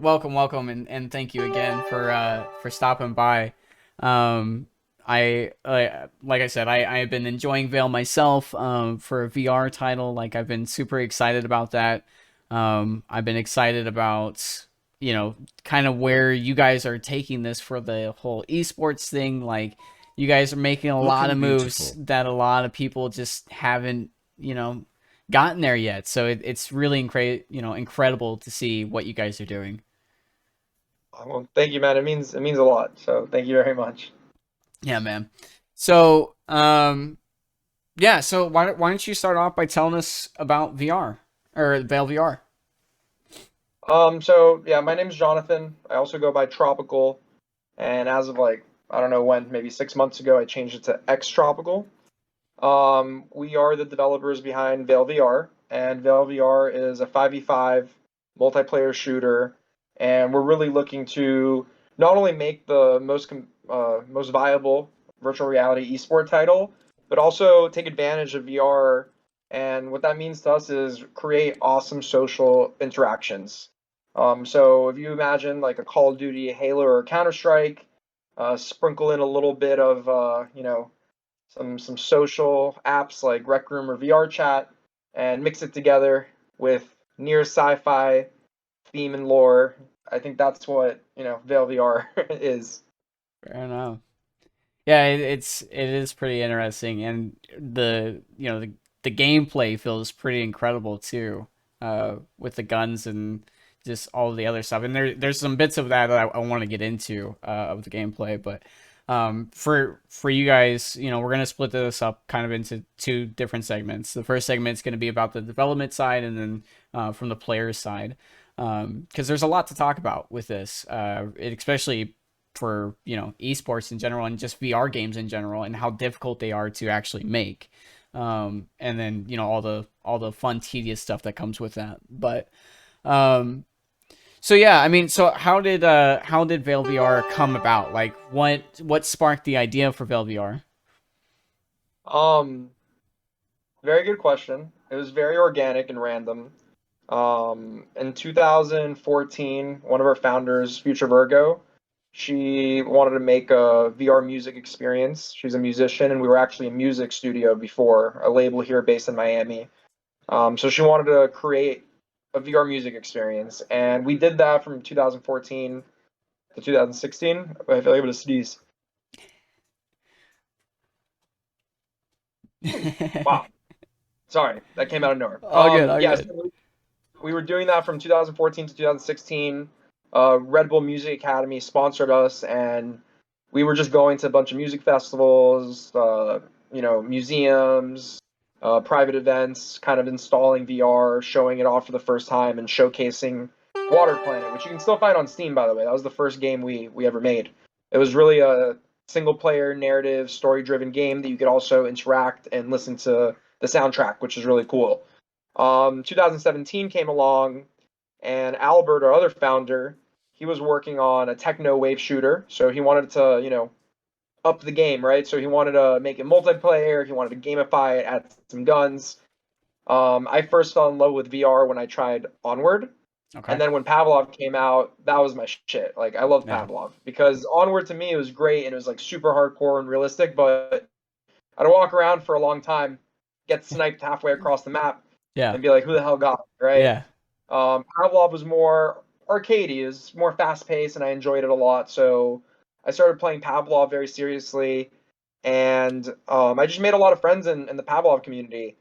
welcome, and thank you again for stopping by. Um, like I said, I have been enjoying Veil myself. For a VR title, like I've been super excited about that. I've been excited about kind of where you guys are taking this for the whole esports thing. Like you guys are making a lot Looking of moves beautiful. that a lot of people just haven't you know gotten there yet. So it's really incredible to see what you guys are doing. Well, thank you, man. It means a lot. So thank you very much. Yeah, man. So, yeah. So why don't you start off by telling us about VR or Veil VR? So yeah, my name is Jonathan. I also go by Tropical, and as of like I don't know when, maybe 6 months ago, I changed it to AexTropical. We are the developers behind Veil VR, and Veil VR is a 5v5 multiplayer shooter, and we're really looking to not only make the most viable virtual reality esport title, but also take advantage of VR. And what that means to us is create awesome social interactions. So if you imagine like a Call of Duty, Halo, or Counter Strike, sprinkle in a little bit of some social apps like Rec Room or VR Chat, and mix it together with near sci-fi theme and lore. I think that's what Veil VR is. Fair enough. Yeah, it is pretty interesting, and the gameplay feels pretty incredible too, with the guns and just all the other stuff. And there's some bits of that I want to get into of the gameplay, but for you guys, we're gonna split this up kind of into two different segments. The first segment is gonna be about the development side, and then from the players side, because there's a lot to talk about with this, especially for esports in general and just VR games in general and how difficult they are to actually make. And then all the fun tedious stuff that comes with that. But so yeah, I mean, so how did Veil VR come about? Like what sparked the idea for Veil VR? Um, Very good question. It was very organic and random. In 2014, one of our founders, Future Virgo, she wanted to make a VR music experience. She's a musician, and we were actually a music studio before, a label here based in Miami. So she wanted to create a VR music experience, and we did that from 2014 to 2016. I feel like I'm gonna sneeze. Wow, sorry, that came out of nowhere. All good, all Yeah, good. so we were doing that from 2014 to 2016. Red Bull Music Academy sponsored us, and we were just going to a bunch of music festivals, museums, private events, kind of installing VR, showing it off for the first time, and showcasing Water Planet, which you can still find on Steam, by the way. That was the first game we ever made. It was really a single player narrative, story driven game that you could also interact and listen to the soundtrack, which is really cool. 2017 came along, and Albert, our other founder, he was working on a techno wave shooter. So he wanted to, up the game, right? So he wanted to make it multiplayer. He wanted to gamify it, add some guns. I first fell in love with VR when I tried Onward. And Okay. then when Pavlov came out, that was my shit. Like, I loved Yeah. Pavlov because Onward to me, it was great and it was like super hardcore and realistic, but I'd walk around for a long time, get sniped halfway across the map, Yeah. and be like, who the hell got me, right? Yeah. Pavlov was more arcadey, it was more fast paced, and I enjoyed it a lot. So I started playing Pavlov very seriously, and I just made a lot of friends in the Pavlov community.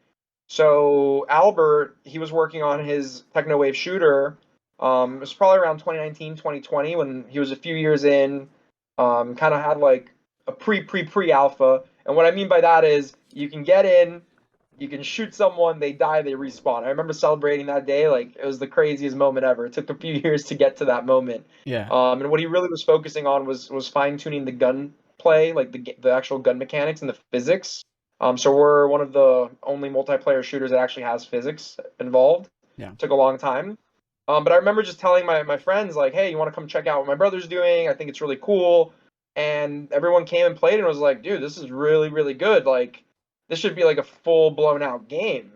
So Albert, he was working on his techno wave shooter. It was probably around 2019, 2020 when he was a few years in. Kind of had like a pre alpha, and what I mean by that is you can get in, you can shoot someone, they die, they respawn. I remember celebrating that day like it was the craziest moment ever. It took a few years to get to that moment. Yeah. And what he really was focusing on was fine tuning the gun play, like the actual gun mechanics and the physics. So we're one of the only multiplayer shooters that actually has physics involved. Yeah. Took a long time. But I remember just telling my friends like, hey, you want to come check out what my brother's doing? I think it's really cool. And everyone came and played and was like, dude, this is really, really good. Like, this should be like a full blown out game.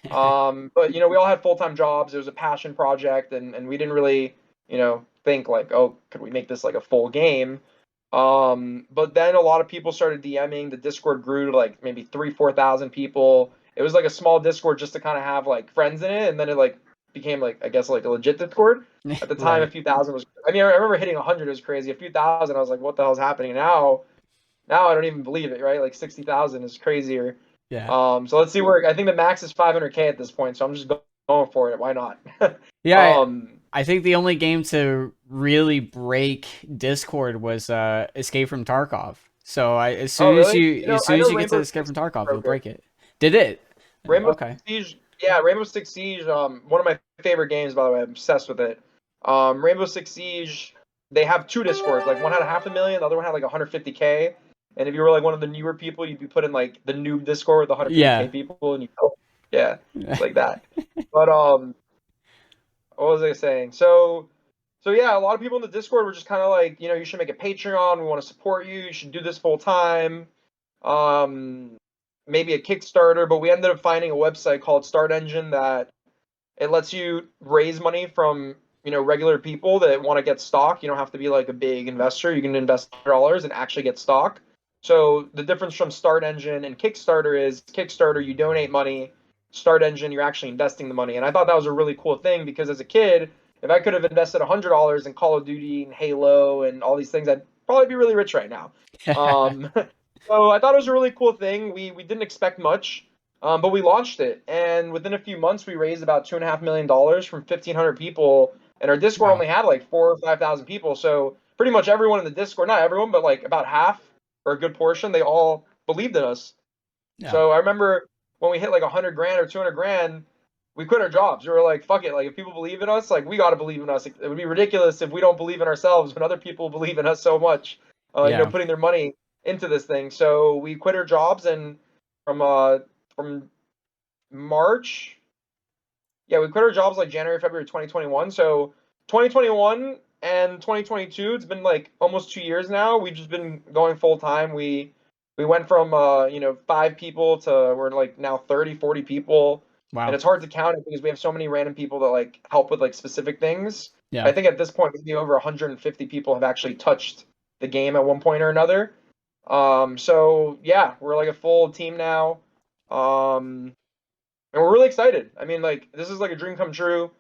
But we all had full time jobs. It was a passion project, and we didn't really think like, oh, could we make this like a full game? But then a lot of people started DMing. The Discord grew to like maybe 4,000 people. It was like a small Discord just to kind of have like friends in it, and then it like became like, I guess, like a legit Discord. At the time, a Right. few thousand was. I mean, I remember hitting 100 was crazy. A few thousand, I was like, what the hell's happening now? I don't even believe it. Right, like 60,000 is crazier. Yeah. So let's see where I think the max is 500K at this point. So I'm just going for it. Why not? Yeah, um, I think the only game to really break Discord was Escape from Tarkov. So as oh soon as really? you as I soon know as you get to Rainbow Escape Six from Tarkov, you'll broke it. break it. Did it? Rainbow Okay. Six Siege, yeah, Rainbow Six Siege. One of my favorite games, by the way. I'm obsessed with it. Rainbow Six Siege. They have two Discords. Like one had 500,000, the other one had like 150K. And if you were like one of the newer people, you'd be put in like the noob Discord with the 150K Yeah. people, and yeah, it's like that. But what was I saying? So yeah, a lot of people in the Discord were just kind of like, you should make a Patreon. We want to support you. You should do this full time. Um, Maybe a Kickstarter, but we ended up finding a website called Start Engine that it lets you raise money from regular people that want to get stock. You don't have to be like a big investor. You can invest $100 and actually get stock. So the difference from Start Engine and Kickstarter is Kickstarter, you donate money. Start Engine, you're actually investing the money. And I thought that was a really cool thing because as a kid, if I could have invested $100 in Call of Duty and Halo and all these things, I'd probably be really rich right now. Um, so I thought it was a really cool thing. We didn't expect much. But we launched it, and within a few months, we raised about $2.5 million from 1,500 people. And our Discord Wow. only had like 4,000 or 5,000 people, so pretty much everyone in the Discord, not everyone, but like about half or a good portion, they all believed in us. Yeah. So I remember when we hit like 100 grand or 200 grand, we quit our jobs. We were like, "Fuck it! Like if people believe in us, like we got to believe in us. It would be ridiculous if we don't believe in ourselves when other people believe in us so much, Yeah. putting their money into this thing." So we quit our jobs, and from March. Yeah, we quit our jobs like January, February 2021. So 2021 and 2022, it's been like almost 2 years now. We've just been going full time. We went from 5 people to we're like now 30, 40 people. And Wow. it's hard to count it because we have so many random people that like help with like specific things. Yeah. I think at this point maybe over 150 people have actually touched the game at one point or another. So yeah, we're like a full team now. Um, and we're really excited. I mean, like this is like a dream come true.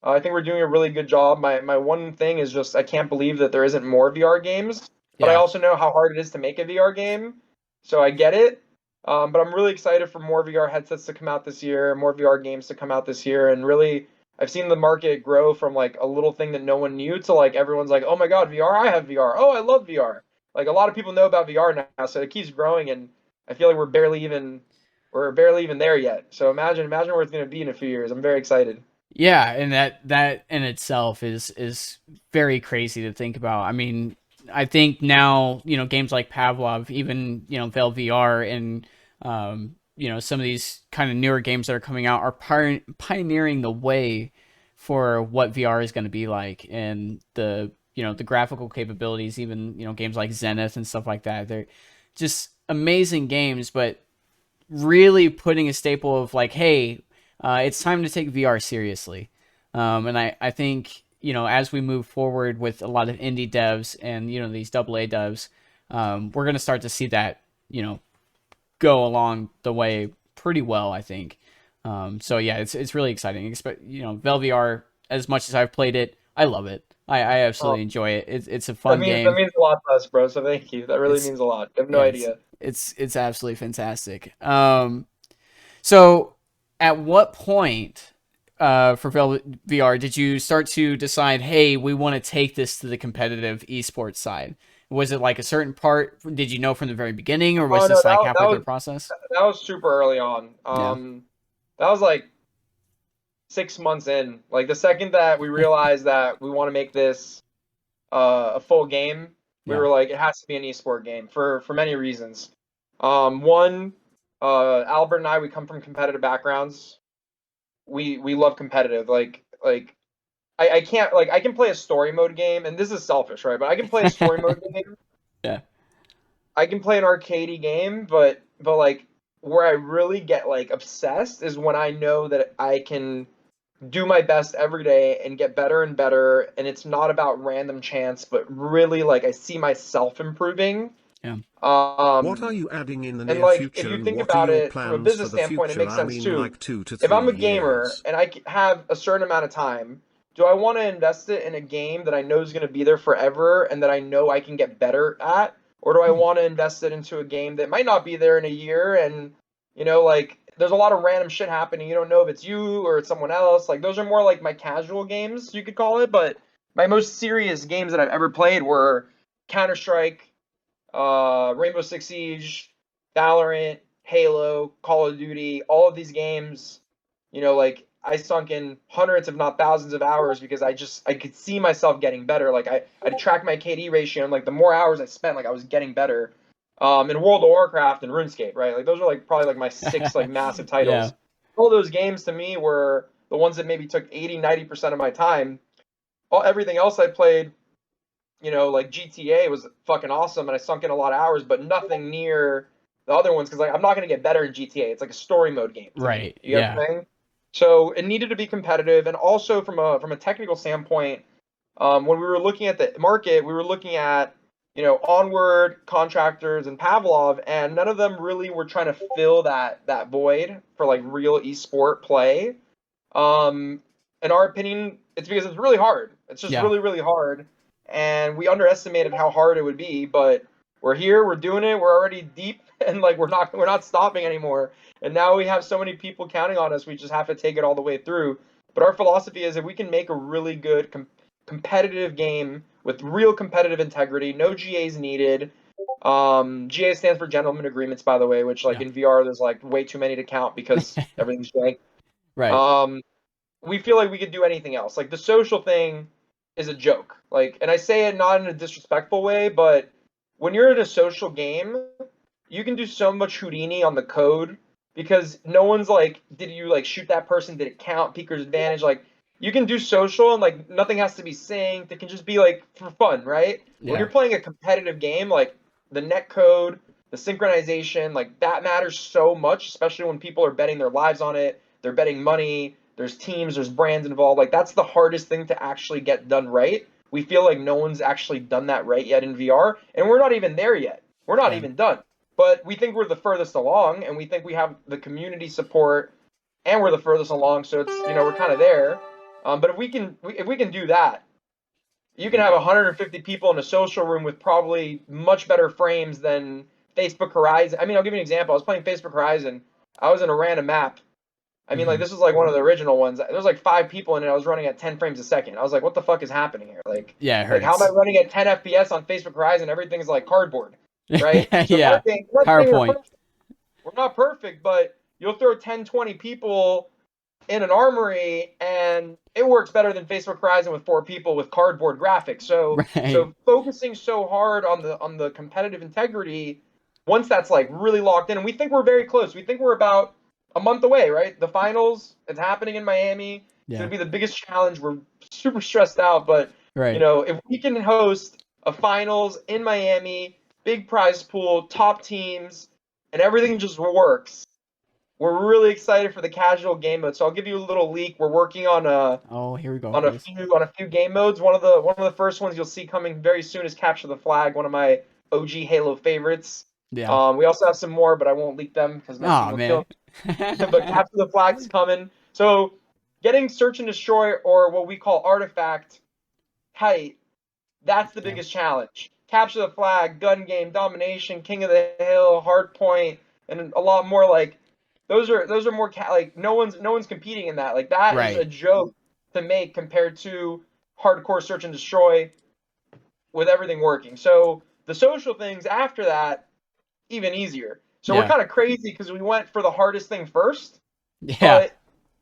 I think we're doing a really good job. My one thing is just I can't believe that there isn't more VR games, but I Yeah. also know how hard it is to make a VR game, so I get it. But I'm really excited for more VR headsets to come out this year, more VR games to come out this year, and really I've seen the market grow from like a little thing that no one knew to like everyone's like, oh my god, VR! I have VR. Oh, I love VR. Like a lot of people know about VR now, so it keeps growing, and I feel like we're barely even there yet. So imagine where it's going to be in a few years. I'm very excited. Yeah, and that in itself is very crazy to think about. I mean, I think now, games like Pavlov, even, Veil VR and some of these kind of newer games that are coming out are pioneering the way for what VR is going to be like, and the graphical capabilities, even, games like Zenith and stuff like that. They're just amazing games, but really putting a staple of like, hey, it's time to take VR seriously. And I think, as we move forward with a lot of indie devs and, these AA devs, we're going to start to see that, go along the way pretty well, I think. So yeah, it's really exciting. Vel VR, as much as I've played it, I love it. I Oh, absolutely enjoy it. It's a that fun means that game. means a lot to us, bro. So thank you. That really It's means a lot. You have no yeah, it's idea. it's it's absolutely fantastic. So, at what point for Velvet VR did you start to decide, hey, we want to take this to the competitive esports side? Was it like a certain part? Did you know from the very beginning, or Oh was no, this like that halfway through was the process? that was super early on. Yeah. That was like 6 months in. Like the second that we realized that we want to make this a full game, we Yeah. were like, it has to be an esport game for many reasons. One, Albert and I, we come from competitive backgrounds. We love competitive. I can't like I can play a story mode game, and this is selfish, right? But I can play a story mode game. Yeah. I can play an arcadey game, but like where I really get like obsessed is when I know that I can do my best every day and get better and better. And it's not about random chance, but really like I see myself improving. Yeah. What are Um, you adding in the and near like if future you and think what are about your it from a plans for business the standpoint, it future? makes I sense mean, too. like 2 to If 3 I'm a gamer years. and have a certain amount of time, do I want to invest it in a game that I know is going to be there forever and that I know I can get better at? Or do I Hmm. want to invest it into a game that might not be there in a year and, like there's a lot of random shit happening. You don't know if it's you or it's someone else. Like those are more like my casual games, you could call it, but my most serious games that I've ever played were Counter-Strike, Rainbow Six Siege, Valorant, Halo, Call of Duty, all of these games, like I sunk in hundreds, if not thousands of hours because I could see myself getting better. Like I'd track my KD ratio and like the more hours I spent, like I was getting better. In World of Warcraft and RuneScape, right? Like those are like probably like my six like massive Yeah. titles. All those games to me were the ones that maybe took 80-90% of my time. Everything else I played, like GTA was fucking awesome and I sunk in a lot of hours, but nothing near the other ones because like I'm not gonna get better in GTA. It's like a story mode game to me. Right. You get what Yeah. I'm saying? So it needed to be competitive, and also from a technical standpoint, when we were looking at the market, we were looking at Onward, Contractors, and Pavlov, and none of them really were trying to fill that void for like real esport play. Um, in our opinion, it's because it's really hard. It's just Yeah. really, really hard. And we underestimated how hard it would be, but we're here, we're doing it, we're already deep, and like we're not stopping anymore. And now we have so many people counting on us, we just have to take it all the way through. But our philosophy is if we can make a really good competitive game with real competitive integrity, no GAs needed. GA stands for gentleman agreements, by the way, which like Yeah. in VR there's like way too many to count because everything's jank. Right. Um, we feel like we could do anything else. Like the social thing is a joke. Like, and I say it not in a disrespectful way, but when you're in a social game, you can do so much Houdini on the code because no one's like, did you like shoot that person? Did it count? Peeker's advantage? Like, you can do social and like nothing has to be synced. It can just be like for fun, right? When Yeah. you're playing a competitive game, like the net code, the synchronization, like that matters so much, especially when people are betting their lives on it. They're betting money. There's teams, there's brands involved. Like that's the hardest thing to actually get done right. We feel like no one's actually done that right yet in VR, and we're not even there yet. We're not Yeah. even done. But we think we're the furthest along, and we think we have the community support, and we're the furthest along. So it's we're kind of there. But if we can do that, you can have 150 people in a social room with probably much better frames than Facebook Horizon. I mean, I'll give you an example. I was playing Facebook Horizon. I was in a random map. I mean, like Hmm. this was like one of the original ones. There was like 5 people in it. I was running at 10 frames a second. I was like, what the fuck is happening here? Like, Yeah. It how am I hurts. running at 10 FPS on Facebook Horizon? Everything's like cardboard, right? So Yeah. we're not saying we're PowerPoint. perfect. We're not perfect, but you'll throw 10, 20 people in an armory and it works better than Facebook Horizon with 4 people with cardboard graphics. So Right. so focusing so hard on the competitive integrity, once that's like really locked in, and we think we're very close. We think we're about a month away, right? The finals, it's happening in Miami. It's Yeah. gonna be the biggest challenge. We're super stressed out, but Right. if we can host a finals in Miami, big prize pool, top teams, and everything just works, we're really excited for the casual game mode. So I'll give you a little leak. We're working on a Oh, here we go, on a boys. few on a few game modes. One of the first ones you'll see coming very soon is Capture the Flag, one of my OG Halo favorites. Yeah. We also have some more, but I won't leak them because my team Oh will kill man. me. But Capture the Flag's coming. So getting Search and Destroy, or what we call Artifact height, that's the Yeah. biggest challenge. Capture the Flag, gun game, domination, King of the Hill, hardpoint, and a lot more. Like those are more like no one's competing in that. Like that is a Right. joke to make compared to hardcore search and destroy with everything working. So the social things after that even easier. So we're Yeah. kind of crazy because we went for the hardest thing first, Yeah. but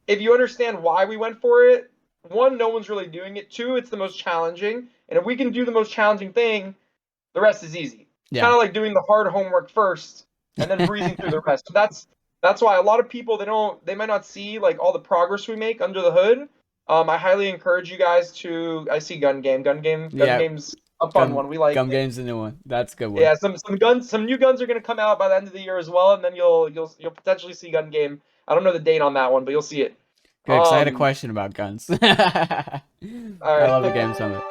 if you understand why we went for it, one, no one's really doing it. Two, it's the most challenging. And if we can do the most challenging thing, the rest is easy. It's kind Yeah. of like doing the hard homework first and then breezing through the rest. So that's why a lot of people they might not see like all the progress we make under the hood. I highly encourage you guys to. I see gun Yeah. game's a fun one. We like Gum it. Game's the new one. That's a good one. Yeah, some new guns are gonna come out by the end of the year as well, and then you'll potentially see gun game. I don't know the date on that one, but you'll see it. Good, because I had a Um, question about guns. I all right, love the game summit.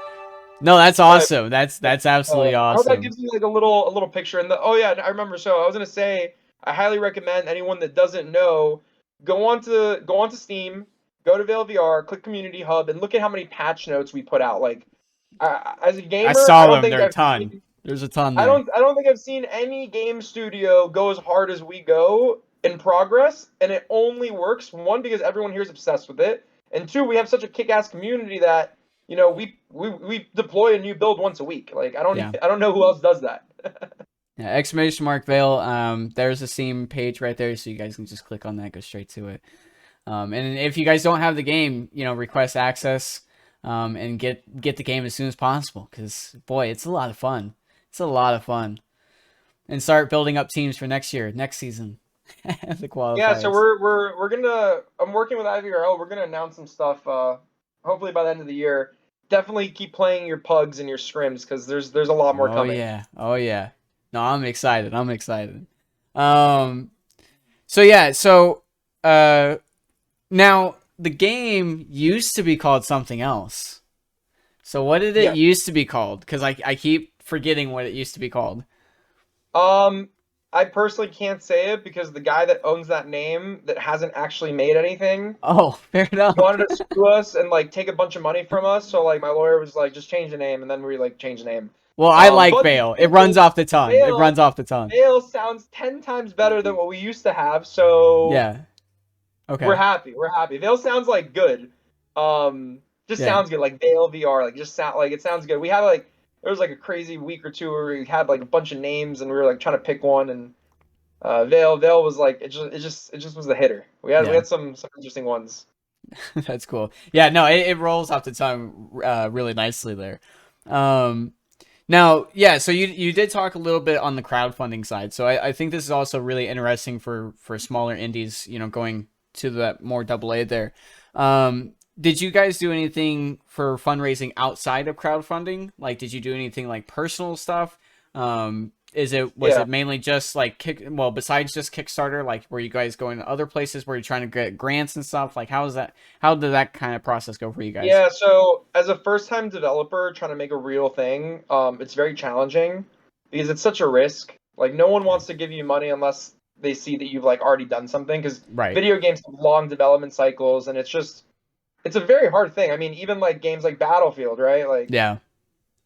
No, that's all right. awesome. That's absolutely I hope that awesome. gives you like a little picture. And oh yeah, I remember. So I was gonna say, I highly recommend anyone that doesn't know, go onto Steam, go to Vail VR, click Community Hub, and look at how many patch notes we put out. Like, as a I gamer, saw them. There are a ton. There's a ton there. I don't think I've seen any game studio go as hard as we go in progress, and it only works one because everyone here is obsessed with it, and two, we have such a kick-ass community that we deploy a new build once a week. Like Yeah. I don't know who else does that. Yeah, exclamation mark Veil. There's a Steam page right there, so you guys can just click on that, go straight to it. And if you guys don't have the game, request access, and get the game as soon as possible. Because boy, it's a lot of fun. It's a lot of fun. And start building up teams for next year, next season, the Yeah, so qualifiers. we're gonna I'm working with IVRL. We're gonna announce some stuff. Hopefully by the end of the year. Definitely keep playing your pugs and your scrims because there's a lot more Oh coming. yeah, oh yeah. No, I'm excited. I'm excited. Um, so yeah, so uh, now the game used to be called something else. So what did it Yeah. used to be called? Because I keep forgetting what it used to be called. Um, I personally can't say it because the guy that owns that name that hasn't actually made anything, Oh, fair he enough. wanted to sue us and like take a bunch of money from us. So like my lawyer was like, just change the name, and then we like changed the name. Well, I like But the Vale. It thing runs is, off the tongue. It runs off the tongue. Vale sounds 10 times better than what we used to have. So Yeah. Okay. we're happy. Vale sounds like good. Just Yeah. sounds good. Like Vale VR, like just sound like it sounds good. We had like there was like a crazy week or two where we had like a bunch of names and we were like trying to pick one and. Vale was like it just was the hitter. We Yeah. had some interesting ones. That's cool. Yeah. No, it rolls off the tongue really nicely there. Um, Now, yeah, so you did talk a little bit on the crowdfunding side. So I think this is also really interesting for smaller indies, going to that more double A there. Did you guys do anything for fundraising outside of crowdfunding? Like, did you do anything like personal stuff? Was Yeah. it mainly just like besides just Kickstarter, like were you guys going to other places where you're trying to get grants and stuff? Like, how did that kind of process go for you guys? Yeah, so as a first-time developer trying to make a real thing, it's very challenging because it's such a risk. Like no one Yeah. wants to give you money unless they see that you've like already done something because Right. video games have long development cycles and it's a very hard thing. I mean, even like games like Battlefield, right? Yeah.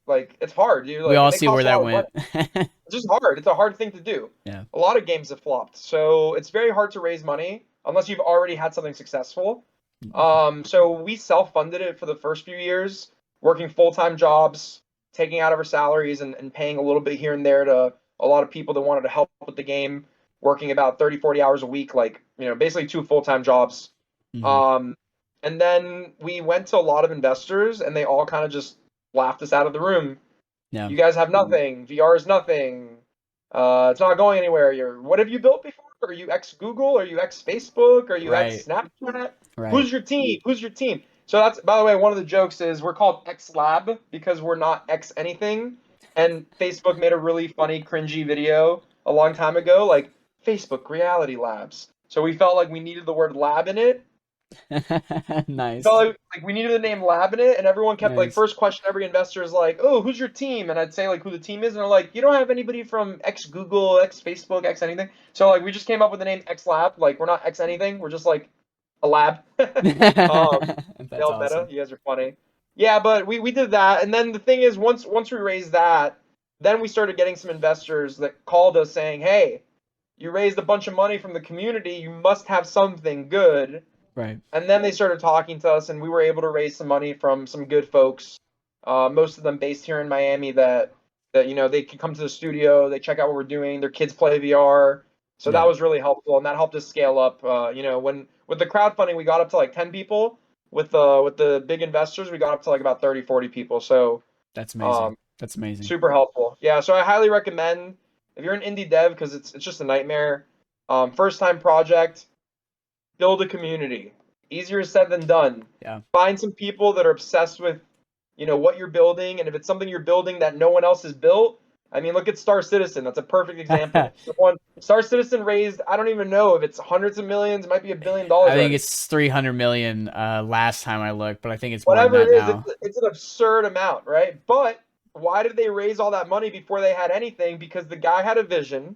Like it's hard, dude. We Like all and they see where cost a that lot of money. went. It's just hard. It's a hard thing to do. Yeah. A lot of games have flopped, so it's very hard to raise money unless you've already had something successful. So we self-funded it for the first few years, working full-time jobs, taking out of our salaries and paying a little bit here and there to a lot of people that wanted to help with the game, working about 30, 40 hours a week, like, basically two full-time jobs. Hmm. Um, and then we went to a lot of investors and they all kind of just laughed us out of the room. Yeah. You guys have nothing. VR is nothing. It's not going anywhere. What have you built before? Are you ex Google? Are you ex Facebook? Are you ex Right. Snapchat? Right. Who's your team? Who's your team? So that's, by the way, one of the jokes is we're called AexLab because we're not X anything. And Facebook made a really funny, cringy video a long time ago, like Facebook Reality Labs. So we felt like we needed the word lab in it, Nice. felt like we needed the name Lab in it, and everyone kept like Nice. first question every investor is like, "Oh, who's your team?" And I'd say like who the team is, and they're like, "You don't have anybody from X Google, X Facebook, X anything." So like we just came up with the name X Lab. Like we're not X anything. We're just like a lab. That's Failed meta. awesome. You guys are funny. Yeah, but we did that, and then the thing is, once we raised that, then we started getting some investors that called us saying, "Hey, you raised a bunch of money from the community. You must have something good." Right. And then they started talking to us, and we were able to raise some money from some good folks. Most of them based here in Miami. That they can come to the studio, they check out what we're doing. Their kids play VR, so that Yeah. was really helpful, and that helped us scale up. When with the crowdfunding, we got up to like 10 people. With the big investors, we got up to like about 30, 40 people. So That's amazing. um, That's amazing. super helpful. Yeah, so I highly recommend if you're an indie dev because it's just a nightmare. First time project, build a community. Easier said than done. Yeah. Find some people that are obsessed with, what you're building, and if it's something you're building that no one else has built, I mean, look at Star Citizen. That's a perfect example. Someone Star Citizen raised, I don't even know if it's hundreds of millions, it might be $1 billion I think already. it's 300 million last time I looked, but I think it's more than Whatever that it is, now. it's an absurd amount, right? But why did they raise all that money before they had anything? Because the guy had a vision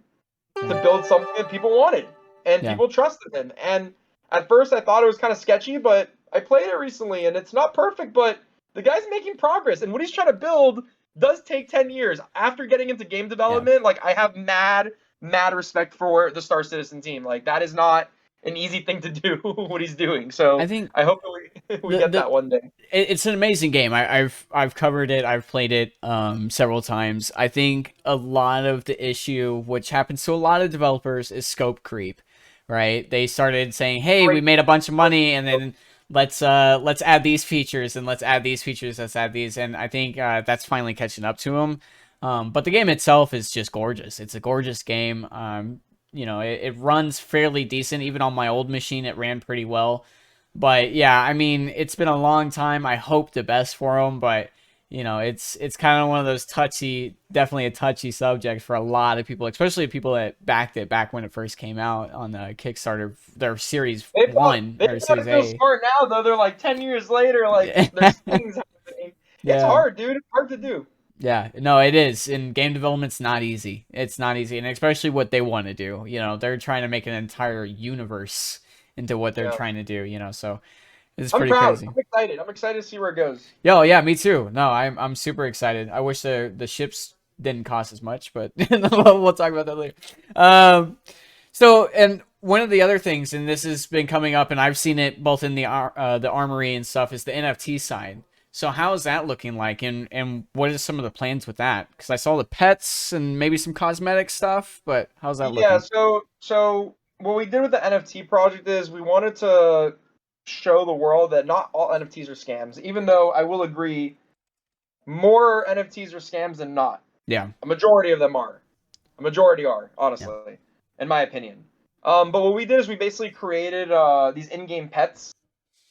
to Yeah. build something that people wanted and Yeah. people trusted him. And at first I thought it was kind of sketchy, but I played it recently and it's not perfect, but the guy's making progress. And what he's trying to build does take 10 years. After getting into game Yeah. development, like I have mad respect for the Star Citizen team. Like that is not an easy thing to do what he's doing. I So think I hope that we the get the that one day. it's an amazing game. I've covered it. I've played it several times. I think a lot of the issue, which happens to a lot of developers, is scope creep. Right? They started saying, "Hey, we Great. made a bunch of money, and then let's add these features, and let's add these features, let's add these." And I think that's finally catching up to them. But the game itself is just gorgeous. It's a gorgeous game. It runs fairly decent. Even on my old machine, it ran pretty well. But yeah, I mean, it's been a long time. I hope the best for him, but it's kind of one of those definitely a touchy subject for a lot of people, especially people that backed it back when it first came out on the Kickstarter, their Series One They or gotta Series feel A. smart now though. They're like 10 years later, like there's things happening. It's Yeah. hard, dude. It's hard to do. Yeah, no, it is. And game development's not easy. It's not easy, and especially what they want to do. They're trying to make an entire universe into what they're Yeah. trying to do. So it's I'm pretty proud. crazy. I'm excited. I'm excited to see where it goes. Yo, yeah, me too. No, I'm super excited. I wish the ships didn't cost as much, but we'll talk about that later. Um, and one of the other things, and this has been coming up, and I've seen it both in the armory and stuff, is the NFT side. So how is that looking like, and what are some of the plans with that? Because I saw the pets and maybe some cosmetic stuff, but how's that Yeah, looking? so what we did with the NFT project is we wanted to show the world that not all NFTs are scams, even though I will agree more NFTs are scams than not. Yeah, A majority of them are. A majority are, yeah, honestly, in my opinion. But what we did is we basically created these in-game pets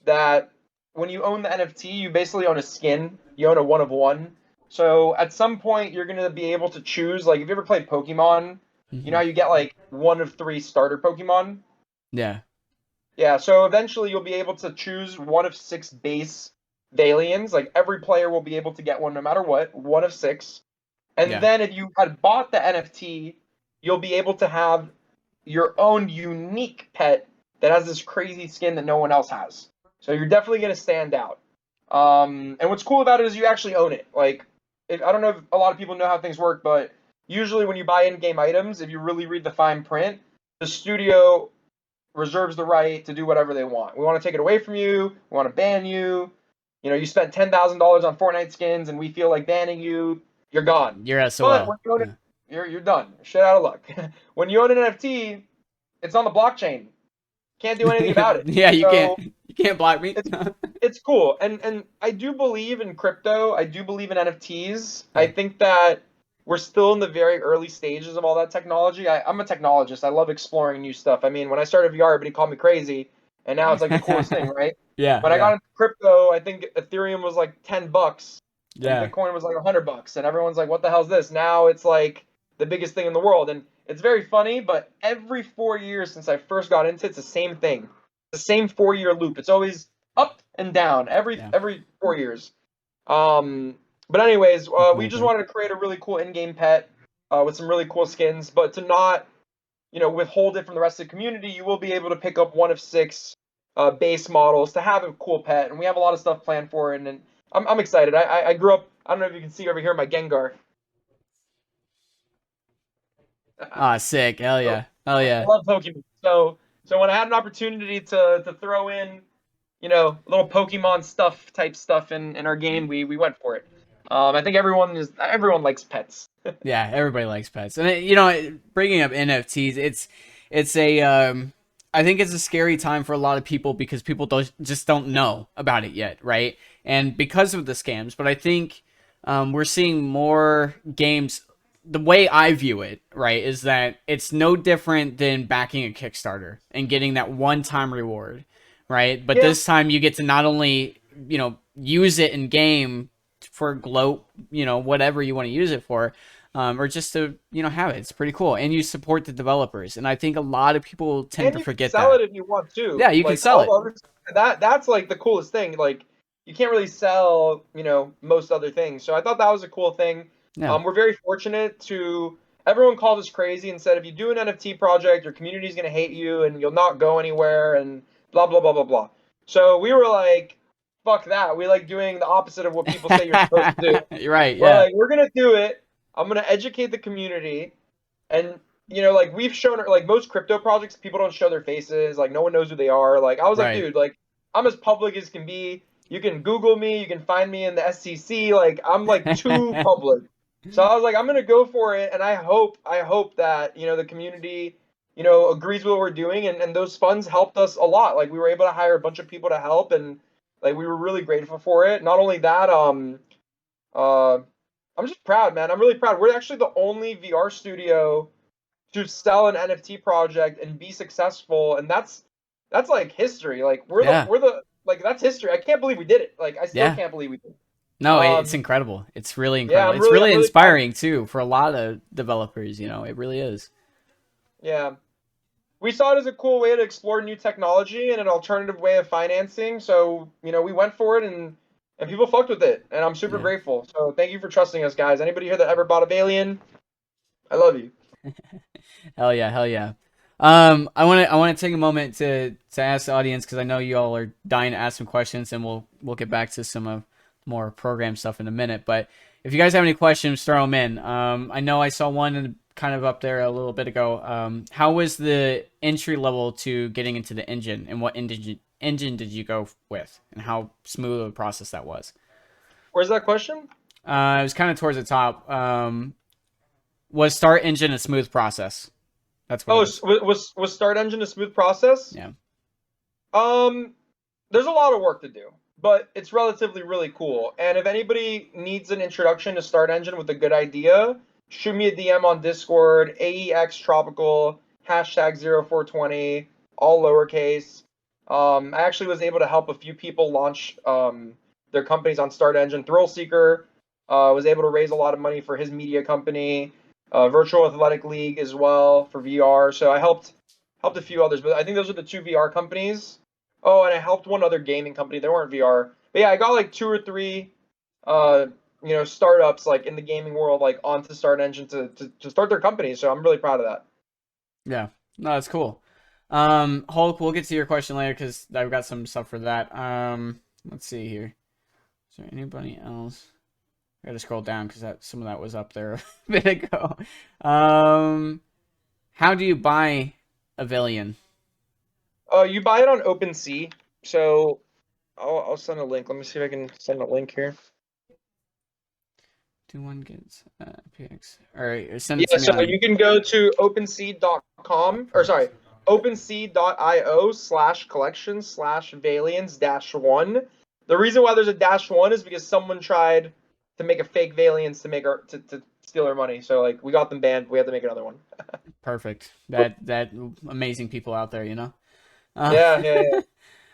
that when you own the NFT, you basically own a skin. You own a one of one. So at some point, you're gonna be able to choose. Like, if you ever played Pokemon, you know hmm how you get like one of three starter Pokemon. yeah, Yeah. So eventually, you'll be able to choose one of six base Valians. Like every player will be able to get one, no matter what. One of six. And yeah, then if you had bought the NFT, you'll be able to have your own unique pet that has this crazy skin that no one else has. So you're definitely going to stand out. And what's cool about it is you actually own it. Like, I don't know if a lot of people know how things work, but usually when you buy in-game items, if you really read the fine print, the studio reserves the right to do whatever they want. We want to take it away from you. We want to ban you. You spent $10,000 on Fortnite skins, and we feel like banning you. You're gone. you're But SOL. when you own it, Yeah, you're done. Shit out of luck. When you own an NFT, it's on the blockchain. Can't do anything about it. yeah. So You can't block me. it's it's cool. And I do believe in crypto. I do believe in NFTs. I Yeah. think that we're still in the very early stages of all that technology. I'm a technologist. I love exploring new stuff. I mean, when I started VR, everybody called me crazy, and now it's like the coolest thing, right? Yeah, When I yeah, got into crypto, I think Ethereum was like $10 and yeah, Bitcoin was like $100, and everyone's like, "What the hell's this?" Now it's like the biggest thing in the world, and it's very funny. But every 4 years since I first got into it, it's the same thing. The same 4 year loop. It's always up and down every yeah. every 4 years. Um, but anyways, we just Exactly. wanted to create a really cool in-game pet with some really cool skins, but to not withhold it from the rest of the community, you will be able to pick up one of six base models to have a cool pet, and we have a lot of stuff planned for it, and I'm excited. I grew up. I don't know if you can see over here my Gengar. Ah, sick. Hell So yeah. Hell I yeah. love Pokemon. So when I had an opportunity to throw in little Pokemon stuff in our game, we went for it. I think everyone likes pets. Yeah, everybody likes pets. And bringing up NFTs, it's a I think it's a scary time for a lot of people because people don't know about it yet, right? And because of the scams, but I think we're seeing more games. The way I view it, right, is that it's no different than backing a Kickstarter and getting that one-time reward, right? But Yeah, this time you get to not only, use it in game for gloat, whatever you want to use it for, or just to have it. It's pretty cool, and you support the developers, and I think a lot of people tend And to you can forget sell that. it if you want Yeah, to. you can Like sell all it. the other that's like the coolest thing. Like you can't really sell, most other things. So I thought that was a cool thing. Yeah, We're very fortunate to everyone called us crazy and said if you do an NFT project, your community's gonna hate you and you'll not go anywhere and blah blah blah blah blah. So we were like, fuck that. We like doing the opposite of what people say you're supposed to do. you're right. We're Yeah, like, we're gonna do it. I'm gonna educate the community. And like we've shown like most crypto projects, people don't show their faces. Like no one knows who they are. Like I was like, right. dude, like I'm as public as can be. You can Google me. You can find me in the SEC. Like I'm like too public. So I was like, I'm gonna go for it, and I hope that the community agrees with what we're doing, and those funds helped us a lot. Like we were able to hire a bunch of people to help, and like we were really grateful for it. Not only that, uh, I'm just proud, man. I'm really proud. We're actually the only VR studio to sell an NFT project and be successful, and that's like history. Like Yeah, we're the like that's history. I can't believe we did it. Like I still yeah. can't believe we did it. No, it's incredible. It's really Yeah, incredible. It's I'm really really proud. inspiring too for a lot of developers. It really is. Yeah, we saw it as a cool way to explore new technology and an alternative way of financing. So we went for it, and people fucked with it, and I'm super Yeah. grateful. So thank you for trusting us, guys. Anybody here that ever bought a Valian, I love you. Hell yeah, hell yeah. I want to take a moment to ask the audience because I know you all are dying to ask some questions, and we'll get back to some of more program stuff in a minute. But if you guys have any questions, throw them in. I know I saw one kind of up there a little bit ago. How was the entry level to getting into the engine, and what engine did you go with, and how smooth of a process that was? Where's that question? It was kind of towards the top. Was start engine a smooth process? That's what it Oh, was. was Start Engine a smooth process? Yeah. Um, there's a lot of work to do, but it's relatively really cool. And if anybody needs an introduction to Start Engine with a good idea, shoot me a DM on Discord, AexTropical, #0420, all lowercase. I actually was able to help a few people launch their companies on Start Engine. Thrill Seeker was able to raise a lot of money for his media company, Virtual Athletic League as well for VR. So I helped a few others, but I think those are the two VR companies. Oh, and I helped one other gaming company. They weren't VR, but yeah, I got like two or three, uh, startups like in the gaming world, like onto Start Engine to start their companies. So I'm really proud of that. Yeah. No, that's cool. Hulk, we'll get to your question later because I've got some stuff for that. Let's see here. Is there anybody else? I gotta scroll down because some of that was up there a bit ago. Um, how do you buy a Villian? You buy it on OpenSea. So I'll send a link. Let me see if I can send a link here. Do one gets PX? All right, send it Yeah, to me so on. you can go to OpenSea.com, or sorry, OpenSea.io/collections/Valiants-1. The reason why there's a -1 is because someone tried to make a fake Valiants to make to steal our money. So like we got them banned. We had to make another one. Perfect. That amazing people out there. Uh, Yeah, yeah,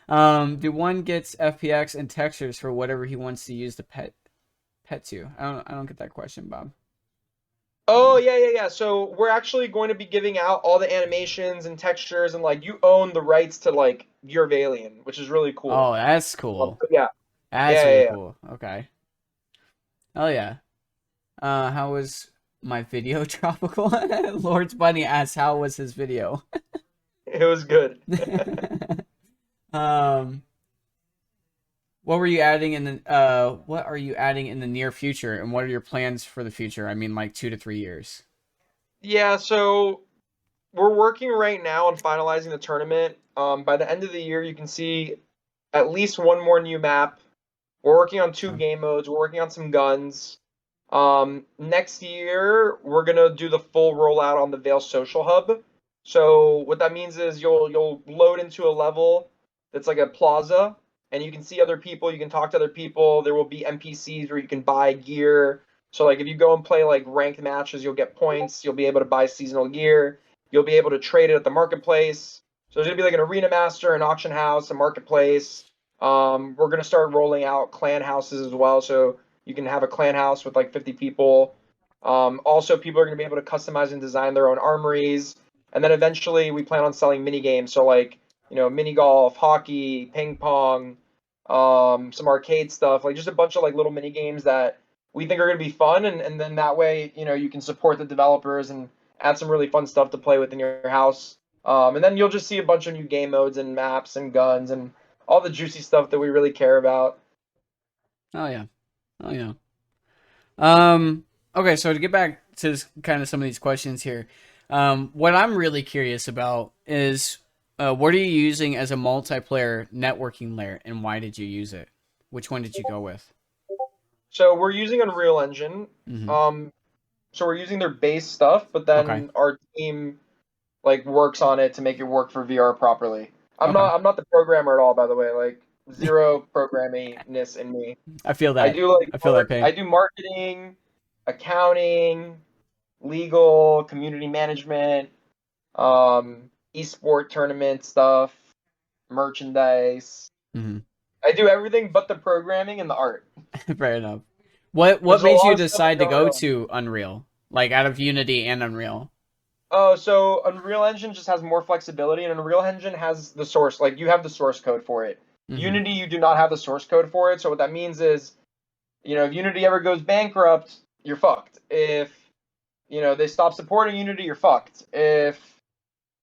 yeah. do one gets FPX and textures for whatever he wants to use the pet to? I don't get that question, Bob. Oh yeah, yeah, yeah. So we're actually going to be giving out all the animations and textures, and like you own the rights to like your Valiant, which is really cool. Oh, that's cool. Yeah, That's yeah, really yeah, yeah. cool. Okay. Oh yeah. How was my video tropical? Lord's Bunny asks, how was his video? It was good. um, what were you adding in the what are you adding in the near future, and what are your plans for the future? I mean, like 2 to 3 years. Yeah, so we're working right now on finalizing the tournament. By the end of the year, you can see at least one more new map. We're working on two Uh, game modes. We're working on some guns. Next year, we're gonna do the full rollout on the Vale Social Hub. So what that means is you'll load into a level that's like a plaza, and you can see other people. You can talk to other people. There will be NPCs where you can buy gear. So like if you go and play like ranked matches, you'll get points. You'll be able to buy seasonal gear. You'll be able to trade it at the marketplace. So there's gonna be like an arena master, an auction house, a marketplace. We're gonna start rolling out clan houses as well. So you can have a clan house with like 50 people. Also, people are going to be able to customize and design their own armories. And then eventually, we plan on selling mini games. So, like, mini golf, hockey, ping pong, some arcade stuff, like just a bunch of like little mini games that we think are going to be fun. And then that way, you can support the developers and add some really fun stuff to play with in your house. And then you'll just see a bunch of new game modes and maps and guns and all the juicy stuff that we really care about. Oh yeah. Oh yeah. Um, okay, so to get back to kind of some of these questions here, what I'm really curious about is what are you using as a multiplayer networking layer, and why did you use it? Which one did you go with? So we're using Unreal Engine. Mm-hmm. Um, so we're using their base stuff, but Okay. then our team like works on it to make it work for VR properly. I'm Okay. not I'm not the programmer at all, by the way. Like zero programmingness in me. I feel I that. do like I feel that I pain. do marketing, accounting, legal, community management, esport tournament stuff, merchandise. Mm-hmm. I do everything but the programming and the art. Fair enough. What There's a made lot you of stuff in decide to go Unreal. to Unreal? Like out of Unity and Unreal? Oh, so Unreal Engine just has more flexibility, and Unreal Engine has the source. Like you have the source code for it. Mm-hmm. Unity, you do not have the source code for it. So what that means is, if Unity ever goes bankrupt, you're fucked. If they stop supporting Unity, you're fucked. If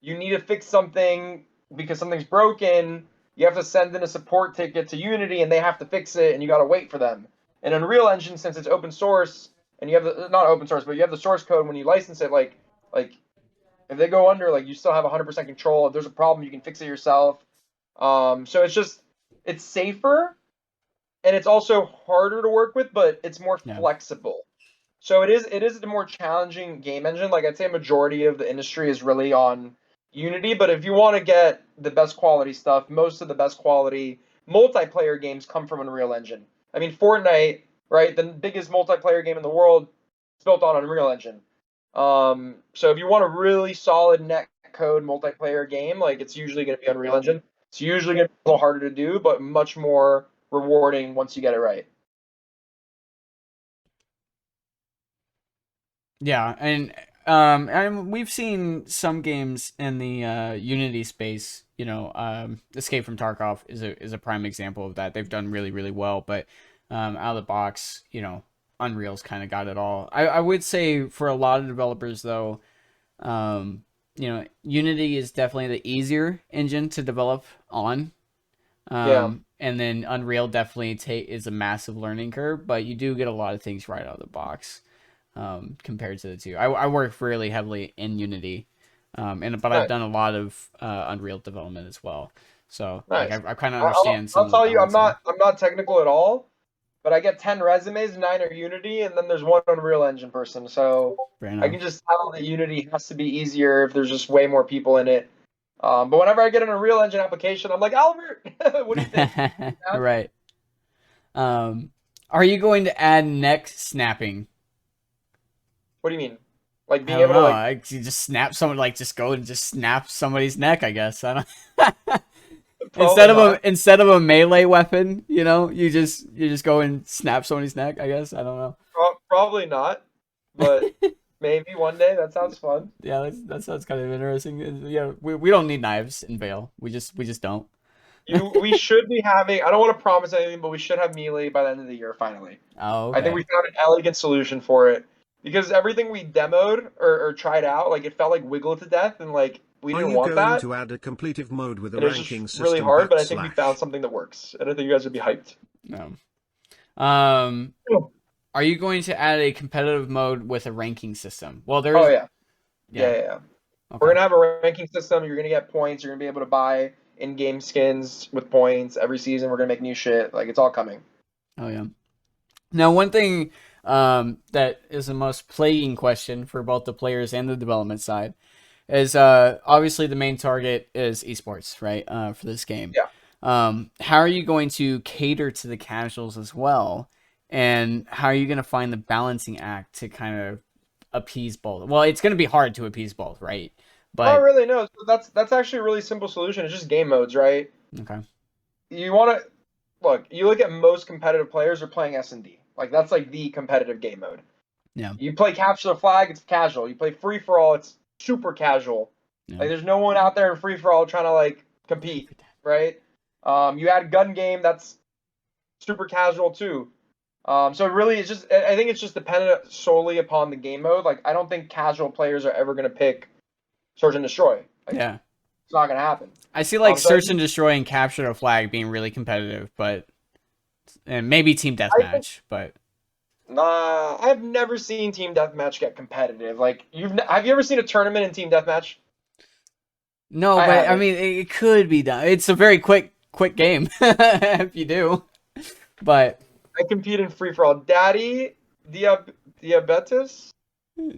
you need to fix something because something's broken, you have to send in a support ticket to Unity, and they have to fix it, and you got to wait for them. And Unreal Engine, since it's open source, and you have the not open source, but you have the source code when you license it, like if they go under, like you still have 100% control. If there's a problem, you can fix it yourself. So it's safer and it's also harder to work with, but it's more Yeah. flexible. So it is the more challenging game engine. Like I'd say a majority of the industry is really on Unity, but if you want to get the best quality stuff, most of the best quality multiplayer games come from Unreal Engine. I mean, Fortnite, right? The biggest multiplayer game in the world is built on Unreal Engine. So if you want a really solid net code multiplayer game, like it's usually going to be Unreal Engine. It's usually going to be a little harder to do, but much more rewarding once you get it right. Yeah, and we've seen some games in the Unity space. Escape from Tarkov is a prime example of that. They've done really really well, but out of the box, Unreal's kind of got it all. I would say for a lot of developers though, Unity is definitely the easier engine to develop on. Yeah, And then Unreal definitely is a massive learning curve, but you do get a lot of things right out of the box compared to the two. I work really heavily in Unity, but I've nice, done a lot of Unreal development as well. So like nice. I kind of I'll understand some I'll of the tell you, balancing. I'm not technical at all, but I get 10 resumes, 9 are Unity, and then there's one Unreal Engine person. So Fair I can enough. just tell that Unity has to be easier if there's just way more people in it. But whenever I get an Unreal Engine application, I'm like, Albert, what do you think? Yeah? Right. Um, are you going to add neck snapping? What do you mean? Like I being don't able to know. like You just snap someone, like just go and just snap somebody's neck. I guess I don't. probably not. Instead of a melee weapon, you just go and snap somebody's neck. I guess I don't know. Probably not, but maybe one day. That sounds fun. Yeah, that sounds kind of interesting. Yeah, we don't need knives in Vale. We just don't. We should be having. I don't want to promise anything, but we should have melee by the end of the year. Finally, Oh, I think we okay. found an elegant solution for it because everything we demoed or tried out, like it felt like wiggle to death, and like we Are didn't you want going that, to add a completive mode with a and it was just ranking really system hard. But I think we found backslash? something that works, and I think you guys would be hyped. No. Um, Oh are you going to add a competitive mode with a ranking system? Well, oh, there's yeah, yeah, yeah. yeah, yeah. We're Okay. gonna have a ranking system. You're gonna get points. You're gonna be able to buy in-game skins with points every season. We're gonna make new shit. Like it's all coming. Oh yeah. Now, one thing that is the most plaguing question for both the players and the development side is obviously the main target is esports, right? For this game. Yeah. How are you going to cater to the casuals as well? And how are you going to find the balancing act to kind of appease both? Well, it's going to be hard to appease both, right? Not But really, no. So that's actually a really simple solution. It's just game modes, right? okay. You want to look. You look at most competitive players are playing S&D. Like that's like the competitive game mode. Yeah. You play capture the flag, it's casual. You play free for all, it's super casual. Yeah. Like there's no one out there in free for all trying to like compete, right? You add gun game, that's super casual too. So it really is just I think it's just dependent solely upon the game mode. Like I don't think casual players are ever gonna pick search and destroy. Like Yeah. it's not gonna happen. I see like So search and destroy and capture the flag being really competitive, but and maybe team I think deathmatch, but nah, I've never seen team deathmatch get competitive. Like have you ever seen a tournament in team deathmatch? no, I but I haven't. mean it could be done. It's a very quick game if you do. But I compete in free for all. Daddy, diabetes.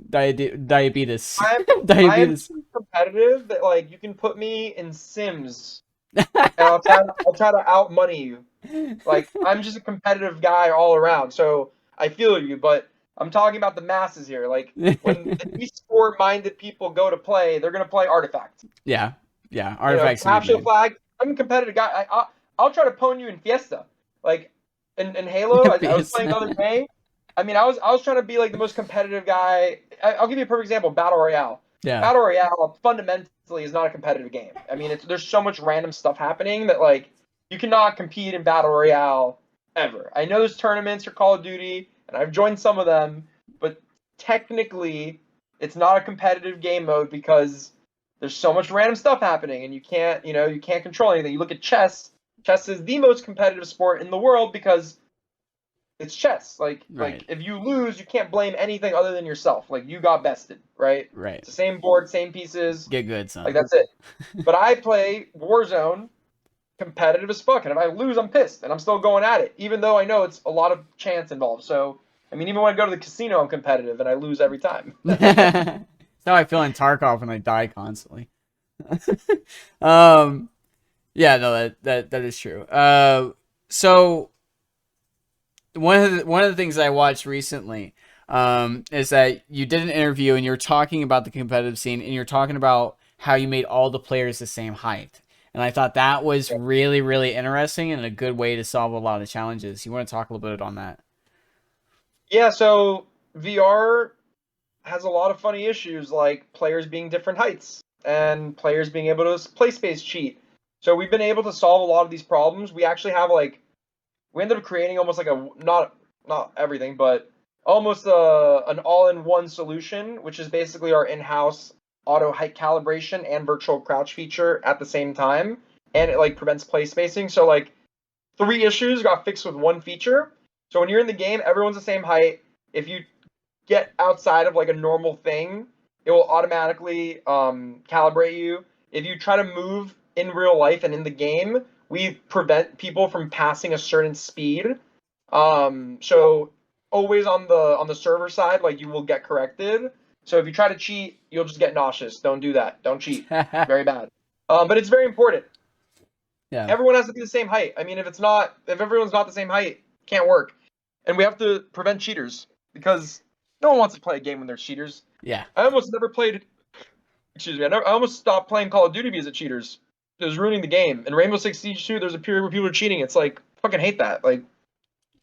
diabetes. I am Diabetes. so competitive that like you can put me in Sims and I'll try to out money you. Like I'm just a competitive guy all around. So I feel you, but I'm talking about the masses here. Like when the esport minded people go to play, they're gonna play Artifact. Yeah. Yeah. You know, Artifact's a good capture the game. flag. I'm a competitive guy. I'll try to pwn you in Fiesta. Like in Halo, I was PS. playing the other day. I mean, I was trying to be like the most competitive guy. I'll give you a perfect example: Battle Royale. Yeah. Battle Royale fundamentally is not a competitive game. I mean, there's so much random stuff happening that like you cannot compete in Battle Royale ever. I know there's tournaments for Call of Duty, and I've joined some of them, but technically, it's not a competitive game mode because there's so much random stuff happening, and you can't control anything. You look at chess. Chess is the most competitive sport in the world because it's chess. Like Right. if you lose, you can't blame anything other than yourself. Like you got bested, right? Right. It's the same board, same pieces. Get good, Like son. that's it. But I play Warzone competitive as fuck, and if I lose, I'm pissed, and I'm still going at it, even though I know it's a lot of chance involved. So I mean, even when I go to the casino, I'm competitive, and I lose every time. That's how I feel in Tarkov when I die constantly. um yeah, no, that is true. So one of the things I watched recently is that you did an interview and you're talking about the competitive scene and you're talking about how you made all the players the same height. And I thought that was really interesting and a good way to solve a lot of challenges. You want to talk a little bit on that? Yeah, so VR has a lot of funny issues like players being different heights and players being able to play space cheat. So we've been able to solve a lot of these problems. We actually have like we ended up creating almost like a not everything, but almost an all-in-one solution, which is basically our in-house auto height calibration and virtual crouch feature at the same time, and it like prevents play spacing. So like three issues got fixed with one feature. So when you're in the game, everyone's the same height. If you get outside of like a normal thing, it will automatically calibrate you. If you try to move in real life and in the game, we prevent people from passing a certain speed. So always on the server side, like you will get corrected. So if you try to cheat, you'll just get nauseous. Don't do that. Don't cheat. Very bad. But it's very important. Yeah. Everyone has to be the same height. I mean, if everyone's not the same height, it can't work. And we have to prevent cheaters because no one wants to play a game when there's cheaters. Yeah. I almost never played. Excuse me. I almost stopped playing Call of Duty because of cheaters. It was ruining the game. In Rainbow Six Siege 2, there's a period where people are cheating. It's like fucking hate that. Like,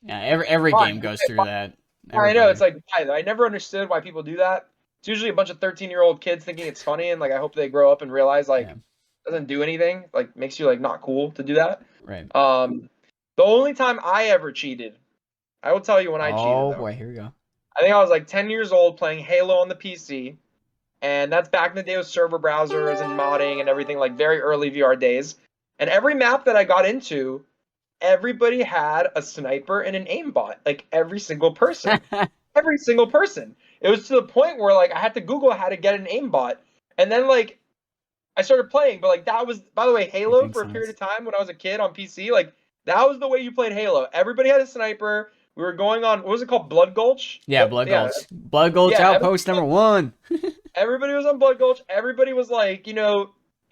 Yeah, every why? game goes through that. I know. It's Everybody. like why? I never understood why people do that. It's usually a bunch of 13-year-old kids thinking it's funny, and like I hope they grow up and realize like Yeah. it doesn't do anything. Like makes you like not cool to do that. Right. Um, the only time I ever cheated, I will tell you when I cheated Oh though. boy, here we go. I think I was like 10 years old playing Halo on the PC, and that's back in the day with server browsers and modding and everything, like very early VR days. And every map that I got into, everybody had a sniper and an aimbot, like every single person. Every single person. It was to the point where like I had to Google how to get an aimbot, and then like I started playing. But like that was, by the way, Halo Everything for a period science. of time when I was a kid on PC. Like that was the way you played Halo. Everybody had a sniper. We were going on what was it called, Blood Gulch? Yeah, Blood Yeah, Gulch. Blood Gulch yeah. Outpost number one. Everybody was on Blood Gulch. Everybody was like,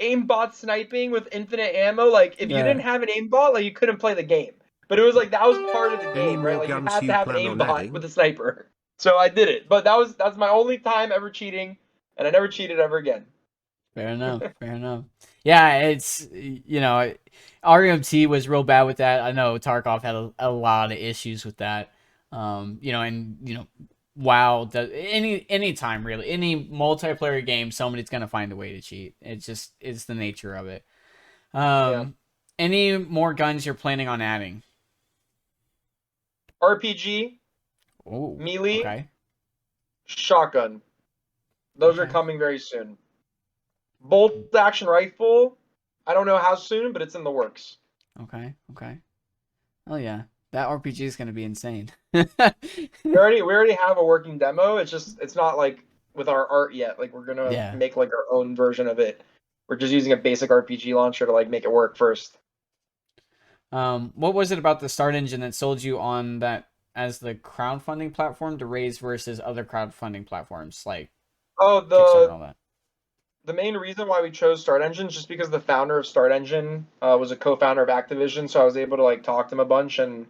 aimbot sniping with infinite ammo. Like if you Yeah. didn't have an aimbot, like you couldn't play the game. But it was like that was part of the Any game, right? more Like you guns had to you have an plan on aimbot adding? with a sniper. So I did it. But that's my only time ever cheating, and I never cheated ever again. Fair enough. Fair enough. Yeah, RMT was real bad with that. I know Tarkov had a lot of issues with that. And WoW does any time really, any multiplayer game, somebody's gonna find a way to cheat. It's the nature of it. Yeah. Any more guns you're planning on adding? RPG, Oh, melee, okay, shotgun. Those are okay, coming very soon. Bolt action rifle. I don't know how soon, but it's in the works. okay. Oh yeah, that RPG is gonna be insane. We already have a working demo. It's not like with our art yet. Like we're gonna Yeah. make like our own version of it. We're just using a basic RPG launcher to like make it work first. What was it about the Start Engine that sold you on that as the crowdfunding platform to raise versus other crowdfunding platforms like Oh, Kickstarter and the all that? the main reason why we chose Start Engine is just because the founder of Start Engine was a co-founder of Activision, so I was able to like talk to him a bunch, and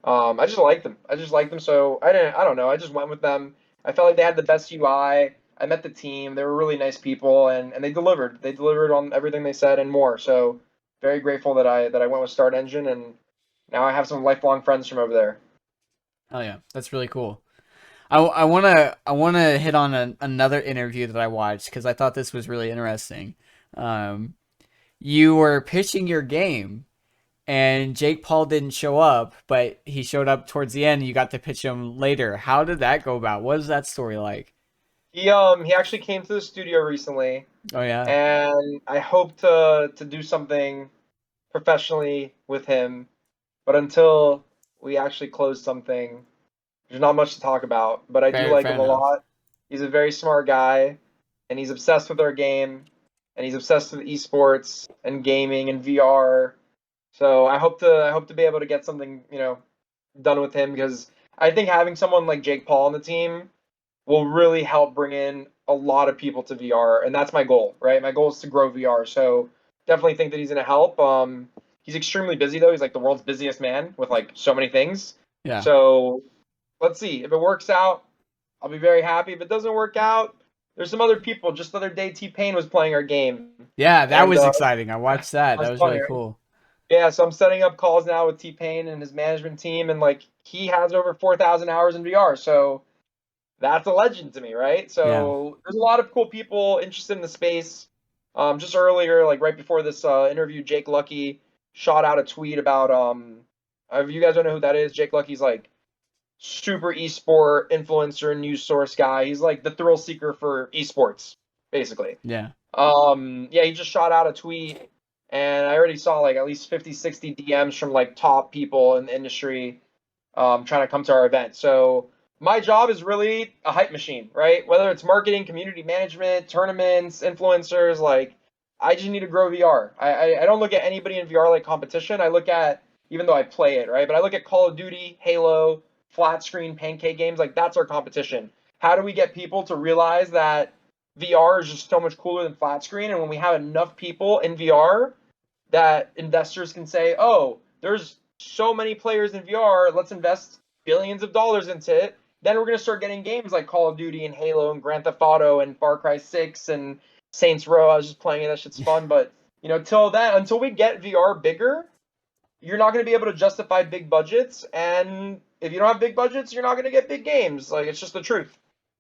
I just liked them. I just liked them, so I don't know. I just went with them. I felt like they had the best UI. I met the team. They were really nice people, and they delivered. They delivered on everything they said and more. So very grateful that I went with Start Engine, and now I have some lifelong friends from over there. Oh yeah, that's really cool. I wanna hit on another interview that I watched because I thought this was really interesting. Um, you were pitching your game, and Jake Paul didn't show up, but he showed up towards the end. And you got to pitch him later. How did that go about? What is that story like? He actually came to the studio recently, Oh yeah, and I hope to do something professionally with him. But until we actually close something, there's not much to talk about. But I do like fair him a enough. lot. He's a very smart guy, and he's obsessed with our game, and he's obsessed with esports and gaming and VR. So I hope to be able to get something done with him because I think having someone like Jake Paul on the team will really help bring in a lot of people to VR, and that's my goal, right? My goal is to grow VR. So definitely think that he's going to help. He's extremely busy though. He's like the world's busiest man with like so many things. Yeah, So let's see if it works out. I'll be very happy. If it doesn't work out, there's some other people. Just the other day, T-Pain was playing our game, yeah, that and was exciting. I watched that. That that's was funny, really right? cool. Yeah, so I'm setting up calls now with T-Pain and his management team, and like he has over 4,000 hours in VR. So that's a legend to me, right? Yeah, So there's a lot of cool people interested in the space. Just earlier, like right before this interview, Jake Lucky shot out a tweet about if you guys don't know who that is, Jake Lucky's like super esport influencer news source guy. He's like the thrill seeker for esports, basically. yeah, Yeah, he just shot out a tweet, and I already saw like at least 50, 60 DMs from like top people in the industry trying to come to our event. So my job is really a hype machine, right? Whether it's marketing, community management, tournaments, influencers, like I just need to grow VR. I don't look at anybody in VR like competition. I look at even though I play it, right? But I look at Call of Duty, Halo, flat screen, pancake games, like that's our competition. How do we get people to realize that VR is just so much cooler than flat screen? And when we have enough people in VR that investors can say, oh, there's so many players in VR, let's invest billions of dollars into it. Then we're going to start getting games like Call of Duty and Halo and Grand Theft Auto and Far Cry 6 and Saints Row. I was just playing it. That shit's fun. But, till then, until we get VR bigger, you're not going to be able to justify big budgets. And if you don't have big budgets, you're not going to get big games. Like, it's just the truth.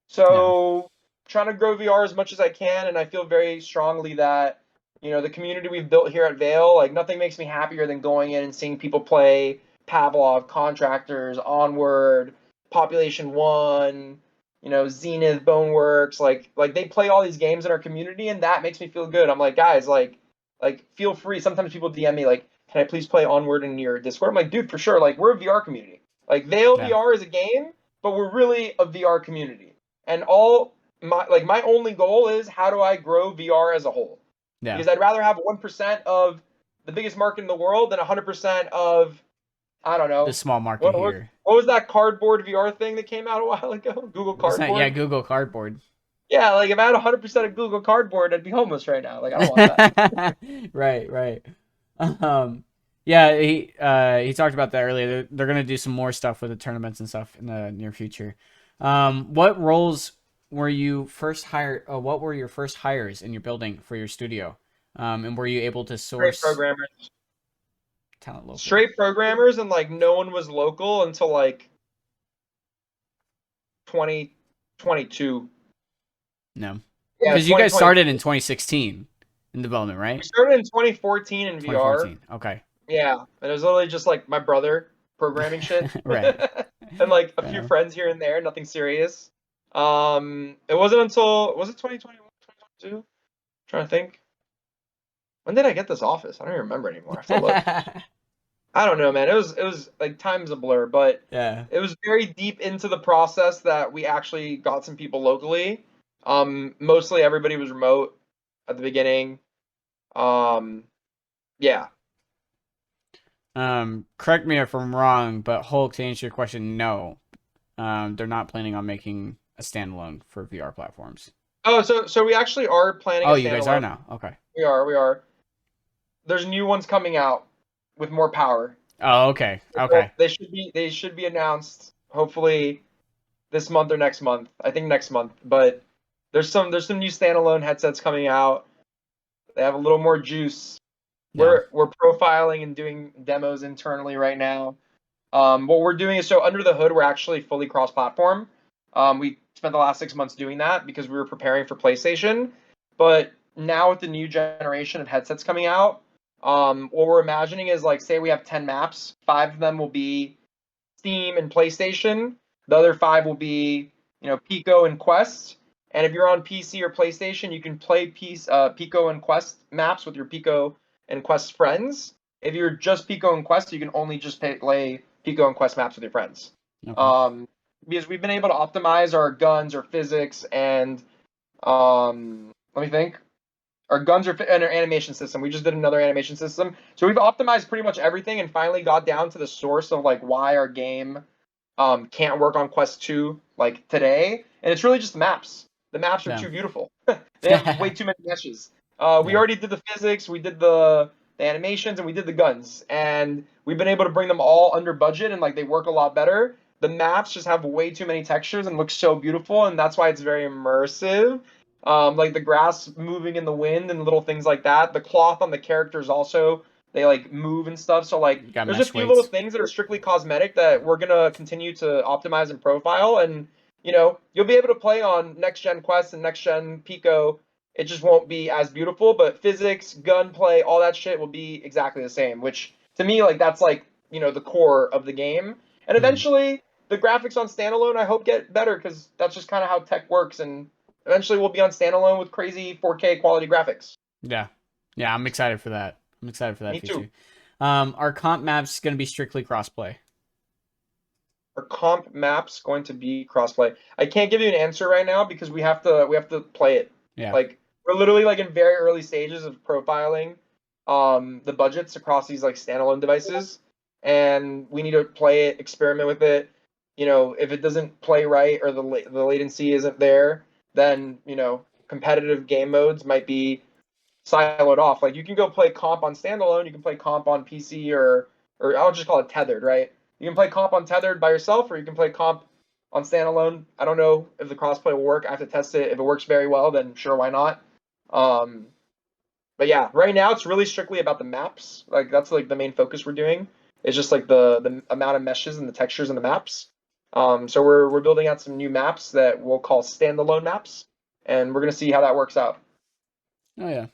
yeah, So, trying to grow VR as much as I can. And I feel very strongly that the community we've built here at Vail, like nothing makes me happier than going in and seeing people play Pavlov, Contractors, Onward, Population One, Zenith, Boneworks, like they play all these games in our community, and that makes me feel good. I'm like, guys, like feel free. Sometimes people DM me like, can I please play Onward in your Discord? I'm like, dude, for sure. Like we're a VR community. Like Vail yeah, VR is a game, but we're really a VR community. And my only goal is how do I grow VR as a whole? yeah. Because I'd rather have 1% of the biggest market in the world than 100% of, I don't The know, small market what, what, here. what was that cardboard VR thing that came out a while ago? Google What's that? Yeah, Cardboard? Google Cardboard. Yeah, like if I had 100% of Google Cardboard, I'd be homeless right now. Like, I don't want that. Right, right. Um, yeah, he talked about that earlier. They're gonna do some more stuff with the tournaments and stuff in the near future. What roles were you first hired? What were your first hires in your building for your studio? And were you able to Straight source programmers. talent locally? Straight programmers, and like no one was local until like 2022. No, Yeah, because you guys 2020. started in 2016 in development, We right? started in 2014 in VR. 2014. Okay. Yeah, and it was literally just like my brother programming shit, Right. and like a Fair few enough. friends here and there, nothing serious. It wasn't until was it 2021, 2022? Trying to think. When did I get this office? I don't even remember anymore. I have to look. I don't know, man. It was like time's a blur, but Yeah. it was very deep into the process that we actually got some people locally. Mostly everybody was remote at the beginning. Um, yeah. Correct me if I'm wrong, but Hulk, to answer your question, no. They're not planning on making a standalone for VR platforms. Oh, so we actually are planning Oh, a you guys are standalone. now. Okay. We are. There's new ones coming out with more power. Oh, okay. Well, Okay. they should be announced hopefully this month or next month. I think next month. But there's some new standalone headsets coming out. They have a little more juice. Yeah. We're profiling and doing demos internally right now. What we're doing is so under the hood we're actually fully cross-platform. We spent the last 6 months doing that because we were preparing for PlayStation. But now with the new generation of headsets coming out, what we're imagining is like say we have 10 maps, 5 of them will be Steam and PlayStation. The other 5 will be, Pico and Quest. And if you're on PC or PlayStation, you can play Pico and Quest maps with your Pico and Quest friends. If you're just Pico and Quest, you can only just play Pico and Quest maps with your friends. Okay. Um, because we've been able to optimize our guns, our physics, and let me think, our guns are and our animation system. We just did another animation system, so we've optimized pretty much everything and finally got down to the source of like why our game can't work on Quest 2 like today, and it's really just the maps. The maps are Yeah. too beautiful. They have way too many meshes. We Yeah. already did the physics, we did the animations, and we did the guns, and we've been able to bring them all under budget, and like they work a lot better. The maps just have way too many textures and look so beautiful, and that's why it's very immersive. Like the grass moving in the wind and little things like that. The cloth on the characters also, they like move and stuff. So like You got there's a mesh few little weights. things that are strictly cosmetic that we're gonna continue to optimize and profile, and you'll be able to play on next gen Quest and next gen Pico. It just won't be as beautiful, but physics, gunplay, all that shit will be exactly the same. Which to me, like that's like the core of the game. And Mhm. eventually, the graphics on standalone, I hope get better because that's just kind of how tech works. And eventually, we'll be on standalone with crazy 4K quality graphics. Yeah. Yeah, I'm excited for that. I'm excited for that Me too. feature. Are comp maps going to be strictly crossplay? Are comp maps going to be crossplay? I can't give you an answer right now because we have to play it. Yeah. Like we're literally like in very early stages of profiling the budgets across these like standalone devices, and we need to play it, experiment with it. If it doesn't play right or the latency isn't there, then competitive game modes might be siloed off. Like you can go play comp on standalone, you can play comp on PC or I'll just call it tethered, right? You can play comp on tethered by yourself, or you can play comp on standalone. I don't know if the crossplay will work. I have to test it. If it works very well, then sure, why not? Um, but yeah, right now it's really strictly about the maps. Like that's like the main focus we're doing. It's just like the amount of meshes and the textures in the maps. So we're building out some new maps that we'll call standalone maps, and we're gonna see how that works out. Oh yeah.